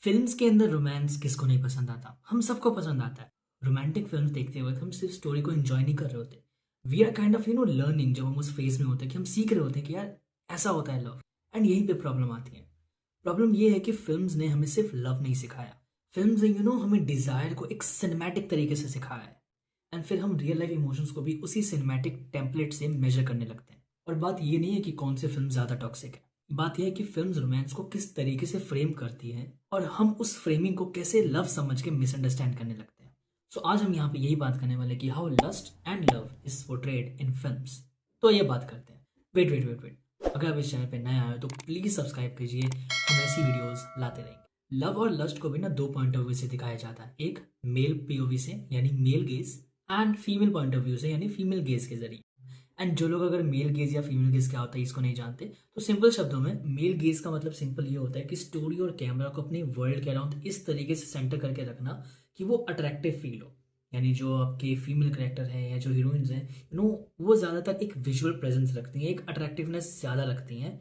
Films के अंदर romance किसको नहीं पसंद आता? हम सबको पसंद आता है। रोमांटिक फिल्म्स देखते वक्त हम सिर्फ स्टोरी को एंजॉय नहीं कर रहे होते। We are kind of learning. जब हम उस फेज में होते हैं कि हम सीख रहे होते हैं कि यार ऐसा होता है लव। एंड यहीं पे प्रॉब्लम आती है। प्रॉब्लम ये है कि फिल्म्स ने हमें सिर्फ लव नहीं सिखाया। फिल्म्स ने हमें डिजायर को एक सिनेमैटिक तरीके से सिखाया है। एंड फिर हम रियल लाइफ इमोशंस को भी उसी सिनेमैटिक टेम्पलेट से मेजर करने लगते हैं। और बात ये नहीं है कि कौन सी फिल्म ज्यादा टॉक्सिक है। बात यह है कि फिल्म्स रोमांस को किस तरीके से फ्रेम करती हैं और हम उस फ्रेमिंग को कैसे लव समझ के मिसअंडरस्टैंड करने लगते हैं। सो आज हम यहाँ पे यही बात करने वाले कि how lust and love is portrayed in films. तो ये बात करते हैं। वेट वेट वेट वेट, अगर आप इस चैनल पे नए आए हो तो प्लीज सब्सक्राइब कीजिए, हम ऐसी वीडियोस लाते रहेंगे। लव और लस्ट को भी ना दो पॉइंट ऑफ व्यू से दिखाया जाता है। एक मेल पीओवी से यानी male gaze, and female point of view से यानी फीमेल गेज के जरिए। एंड जो लोग अगर मेल गेज या फीमेल गेज क्या होता है इसको नहीं जानते, तो सिंपल शब्दों में मेल गेज का मतलब सिंपल ये होता है कि स्टोरी और कैमरा को अपने वर्ल्ड के अराउंड इस तरीके से सेंटर करके रखना कि वो अट्रैक्टिव फील हो। यानी जो आपके फीमेल करेक्टर है या जो हीरोइंस हैं वो ज़्यादातर एक विजुअल प्रेजेंस रखती हैं, एक अट्रैक्टिवनेस ज़्यादा रखती हैं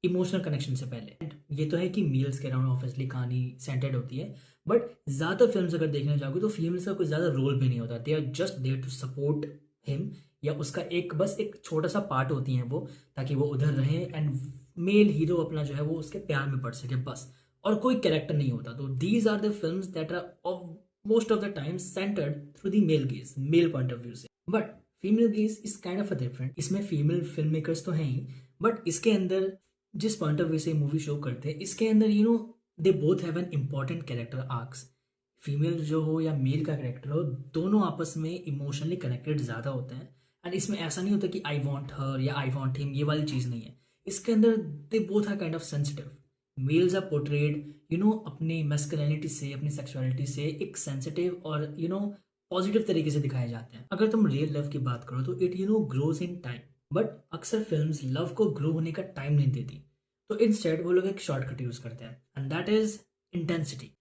इमोशनल कनेक्शन से पहले। And ये तो है कि मेल्स के अराउंड ऑब्वियसली कहानी सेंटर्ड होती है, बट ज़्यादातर फिल्म्स अगर देखने जाओगे तो फीमेल्स का कोई ज़्यादा रोल भी नहीं होता। They are just there to support him, या उसका एक बस एक छोटा सा पार्ट होती हैं वो, ताकि वो उधर रहे एंड मेल हीरो अपना जो है वो उसके प्यार में पड़ सके बस। और कोई कैरेक्टर नहीं होता। तो these are the films that are of most of the time centred through the male gaze, male point of view से। But female gaze is kind of a different. इसमें फीमेल फिल्म मेकर्स तो हैं ही, but इसके अंदर जिस point of view से movie show करते हैं इसके अंदर they both have an important character arcs. Female जो हो या मेल का कैरेक्टर हो, दोनों आपस में इमोशनली कनेक्टेड ज़्यादा होते हैं। एंड इसमें ऐसा नहीं होता कि आई वॉन्ट हर या आई वॉन्ट हिम, ये वाली चीज़ नहीं है। इसके अंदर they both are kind of sensitive. Males are portrayed अपनी मैस्कुलिनिटी से, अपनी सेक्सुअलिटी से एक सेंसिटिव और पॉजिटिव तरीके से दिखाए जाते हैं। अगर तुम रियल लव की बात करो तो it grows in time, but अक्सर फिल्म्स लव को ग्रो होने का टाइम नहीं देती। तो इंस्टेड वो लोग एक शॉर्टकट यूज करते हैं, and that is intensity.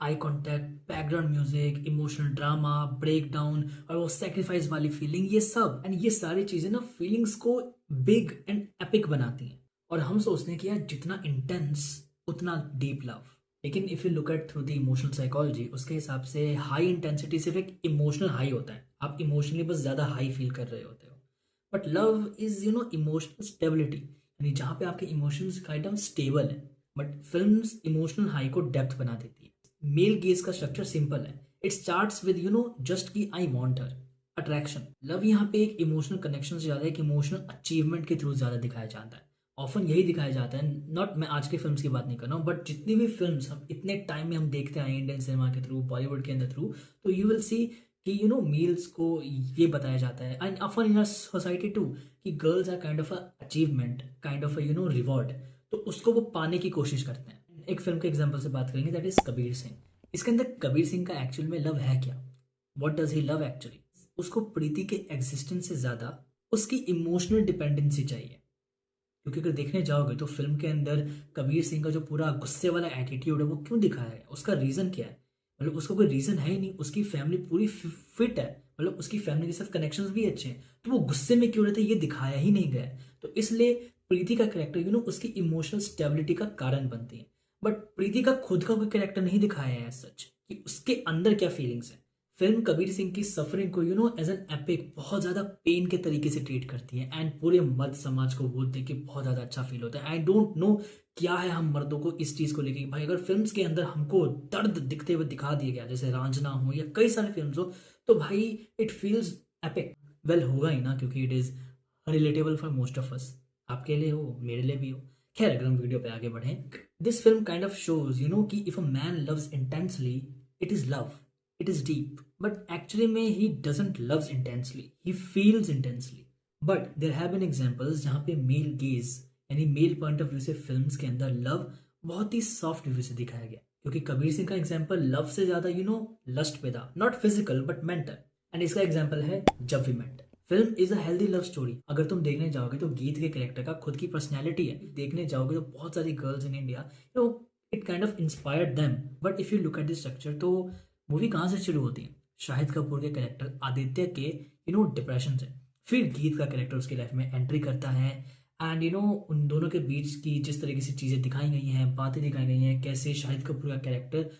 Eye contact, background music, emotional drama, break down और वो सेक्रीफाइस वाली फीलिंग, ये सब एंड ये सारी चीजें ना फीलिंग्स को बिग एंड एपिक बनाती हैं। और हम सोचते हैं कि यार जितना इंटेंस उतना डीप लव। लेकिन if you look at through the emotional psychology, उसके हिसाब से हाई इंटेंसिटी सिर्फ एक इमोशनल हाई होता है। आप इमोशनली बस ज्यादा हाई फील कर रहे होते हो। But love is emotional stability, यानी जहाँ पे आपके इमोशंस का आइटम स्टेबल है। बट फिल्म्स इमोशनल हाई को डेप्थ बना देती है। मेल गेज का स्ट्रक्चर सिंपल है। इट स्टार्ट्स विद जस्ट की I want her, attraction. Love यहाँ पे एक इमोशनल कनेक्शन से ज्यादा एक इमोशनल अचीवमेंट के थ्रू ज्यादा दिखाया जाता है। ऑफन यही दिखाया जाता है। नॉट मैं आज के फिल्म्स की बात नहीं कर रहा हूँ, बट जितनी भी फिल्म्स हम इतने टाइम में हम देखते आए इंडियन सिनेमा के थ्रू, बॉलीवुड के अंदर थ्रू, तो यू विल सी कि मेल्स को ये बताया जाता है and often in society too कि girls are kind of achievement, kind of reward. तो उसको वो पाने की कोशिश करते हैं। एक फिल्म के एग्जांपल से बात करेंगे, दैट इज कबीर सिंह। इसके अंदर कबीर सिंह का एक्चुअल में लव है क्या? What does he love actually? उसको प्रीति के एग्जिस्टेंस से ज्यादा उसकी इमोशनल डिपेंडेंसी चाहिए। क्योंकि अगर देखने जाओगे तो फिल्म के अंदर कबीर सिंह का जो पूरा गुस्से वाला एटीट्यूड है वो क्यों दिखाया है, उसका रीजन क्या है? मतलब उसका कोई रीजन है ही नहीं। उसकी फैमिली पूरी फिट है, मतलब उसकी फैमिली के साथ कनेक्शंस भी अच्छे हैं, तो वो गुस्से में क्यों रहते हैं ये दिखाया ही नहीं गया है। तो इसलिए प्रीति का करेक्टर उसकी इमोशनल स्टेबिलिटी का कारण बनती है। बट प्रीति का खुद का कोई करेक्टर नहीं दिखाया है सच कि उसके अंदर क्या फीलिंग्स है। फिल्म कबीर सिंह की सफरिंग को एज एन एपिक बहुत ज्यादा पेन के तरीके से ट्रीट करती है। एंड पूरे मर्द समाज को वो देख के बहुत ज्यादा अच्छा फील होता है। आई डोंट नो क्या है हम मर्दों को इस चीज को लेके, भाई अगर फिल्म्स के अंदर हमको दर्द दिखते हुए दिखा दिया गया, जैसे रांझना हो या कई सारे फिल्म्स हो, तो भाई इट फील्स एपिक। वेल होगा ही ना, क्योंकि it is relatable for most of us. आपके लिए हो, मेरे लिए भी हो। खैर अगर हम वीडियो पे आगे बढ़े, this film kind of shows कि if a man loves intensely, it is love, it is deep, but actually में he doesn't loves intensely, he feels intensely. But there have been examples जहाँ पे male gaze यानी mail point of view से films के अंदर love बहुत ही soft view से दिखाया गया। क्योंकि कबीर सिंह का एग्जाम्पल लव से ज्यादा लस्ट पे था, not physical but mental. And इसका एग्जाम्पल है जब we met. Film is a healthy love story. अगर तुम देखने जाओगे तो गीत के कैरेक्टर का खुद की पर्सनैलिटी है। देखने जाओगे तो बहुत सारी girls in India it kind of inspired them. But if you look at this structure, तो मूवी कहाँ से शुरू होती है? शाहिद कपूर के कैरेक्टर आदित्य के डिप्रेशन से। फिर गीत का कैरेक्टर उसकी लाइफ में एंट्री करता है एंड उन दोनों के बीच की जिस तरीके से चीज़ें दिखाई गई हैं, बातें दिखाई गई हैं, कैसे शाहिद कपूर का कैरेक्टर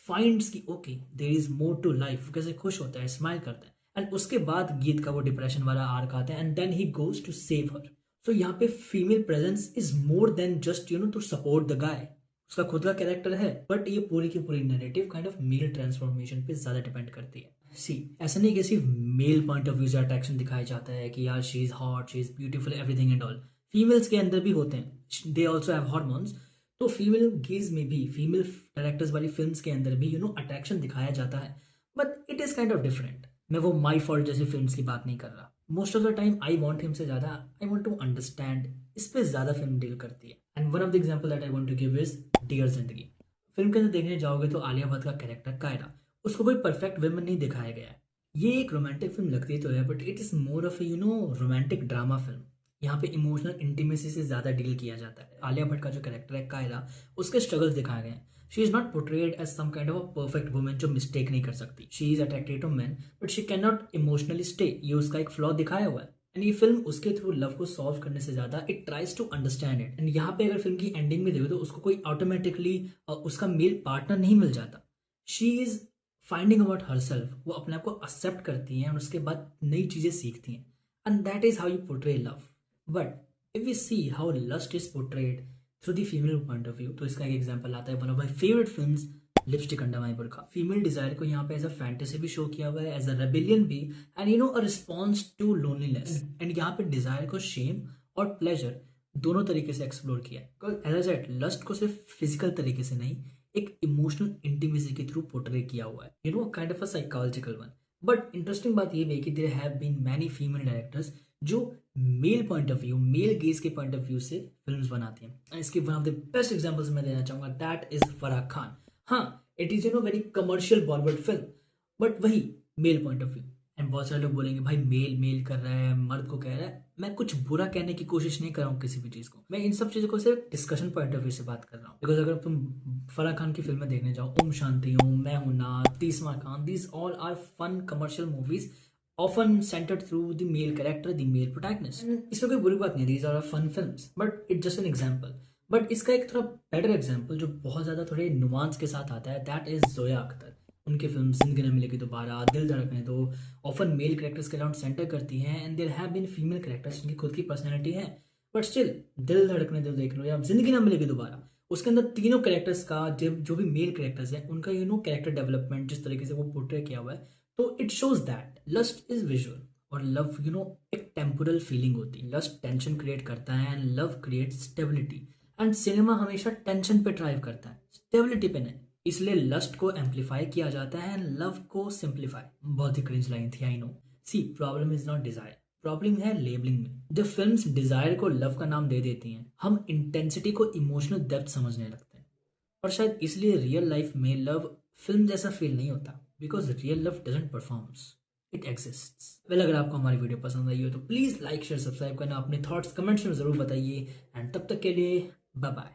फाइंड्स की okay there is more to life, कैसे खुश होता है, स्माइल करता है, एंड उसके बाद गीत का वो डिप्रेशन वाला आर्क आता है and then he goes to save her. So यहाँ पे female presence is more than just to support the guy. उसका खुद का कैरेक्टर है, बट ये पूरी की पूरी narrative kind of male transformation पे ज्यादा डिपेंड करती है। सी ऐसा नहीं कि सिर्फ मेल पॉइंट ऑफ व्यू से अट्रैक्शन दिखाया जाता है कि यार she is hot, she is beautiful, everything and all. Females के अंदर भी होते हैं, दे ऑल्सो हैव हॉर्मोन्स। तो फीमेल गेज में भी, फीमेल कैरेक्टर्स वाली फिल्म्स के अंदर भी अट्रैक्शन दिखाया जाता है, but it is kind of different. मैं वो माई फॉल्ट जैसी फिल्म्स की बात नहीं कर रहा। Most of the time I want him से ज्यादा आई वॉन्ट टू अंडरस्टैंड, इस पे ज्यादा फिल्म डील करती है। And one of the example that I want to give is dear Zindagi. Film के अंदर देखने जाओगे तो आलिया भट्ट का कैरेक्टर कायरा, उसको कोई परफेक्ट वुमन नहीं दिखाया गया है। ये एक रोमांटिक फिल्म लगती तो है, but it is more of A romantic drama film. यहाँ पे इमोशनल इंटीमेसी से ज्यादा डील किया जाता है। आलिया भट्ट का जो कैरेक्टर है कायरा, उसके स्ट्रगल्स दिखाए गए हैं। She is not portrayed as some kind of a perfect woman जो मिस्टेक नहीं कर सकती। She is attracted to man but she can not emotionally stay, ये उसका एक फ्लॉ दिखाया हुआ है। एंड ये फिल्म उसके थ्रू लव को सॉल्व करने से ज्यादा it tries to understand it. And यहाँ पे अगर फिल्म की एंडिंग में देखो तो उसको कोई ऑटोमेटिकली उसका मेल पार्टनर नहीं मिल जाता। She is finding about herself, वो अपने आप को एक्सेप्ट करती हैं और उसके बाद नई चीजें सीखती हैं। And that is how you portray love. But if we see how lust is portrayed through the female point of view, तो इसका एक एग्जांपल आता है one of my favourite films, Lipstick Under My Burkha. Female desire को यहाँ पे एज अ फैंटेसी भी show किया हुआ है, एज अ रेबेलियन भी, and a response to loneliness. And यहाँ पे डिजायर को शेम और प्लेजर दोनों तरीके से एक्सप्लोर किया है। एज आई सेड, लस्ट को सिर्फ फिजिकल तरीके से नहीं, एक इमोशनल इंटीमेसी के थ्रू पोर्ट्रे किया हुआ है, kind of a psychological one. But interesting बात ये भी है कि there have been many female directors जो male point of view, male gaze के पॉइंट ऑफ व्यू से फिल्म्स बनाती हैं। एंड इसकी one of the best examples मैं देना चाहूंगा, दैट इज फराह खान। हाँ, it is very commercial Bollywood film, but वही male point of view. And बहुत सारे लोग बोलेंगे भाई मेल मेल कर रहा है, मर्द को कह रहा है। मैं कुछ बुरा कहने की कोशिश नहीं कर रहा हूँ किसी भी चीज को, मैं इन सब चीजों को सिर्फ डिस्कशन पॉइंट ऑफ व्यू से बात कर रहा हूँ। बिकॉज अगर तुम फराह खान की फिल्में देखने जाओ, ओम शांति ओम, मैं हूं ना, तीसरा Khan, these all are fun commercial movies often centered through the male character, the male protagonist. इसमें कोई बुरी बात नहीं, these are fun films, but it's just an example. But इसका एक थोड़ा बेटर एग्जाम्पल जो बहुत ज़्यादा थोड़े नुआंस के साथ आता है, दैट इज जोया अख्तर। उनकी फिल्म जिंदगी न मिलेगी दोबारा, Dil Dhadakne Do, often male characters के अराउंड सेंटर करती हैं, and there have been female characters जिनकी खुद की पर्सनैलिटी है। बट स्टिल दिल धड़कने दो देख लो या जिंदगी न मिलेगी दोबारा, उसके अंदर तीनों कैरेक्टर्स का जो भी मेल कैरेक्टर्स हैं उनका कैरेक्टर डेवलपमेंट जिस तरीके से वो पोर्ट्रे किया हुआ है, तो it shows that lust is visual और लव एक टेम्पोरल फीलिंग होती है। लस्ट टेंशन क्रिएट करता है and love create stability. And cinema हमेशा टेंशन पे ड्राइव करता है, स्टेबिलिटी पे नहीं। इसलिए लस्ट को एम्पलीफाई किया जाता है एंड लव को सिंप्लीफाई। बहुत ही क्रिंज लाइन थी, I know. See problem is not desire, problem है लेबलिंग में। जब फिल्म्स डिजायर को लव का नाम दे देती हैं, हम इंटेंसिटी को इमोशनल डेप्थ समझने लगते हैं। और शायद इसलिए रियल लाइफ में लव फिल्म जैसा फील नहीं होता, because real love doesn't performs, it exists. Well, अगर आपको हमारी वीडियो पसंद आई हो तो प्लीज लाइक शेयर सब्सक्राइब करना, अपने थॉट्स कमेंट्स में जरूर बताइए। एंड तब तक के लिए बाय बाय।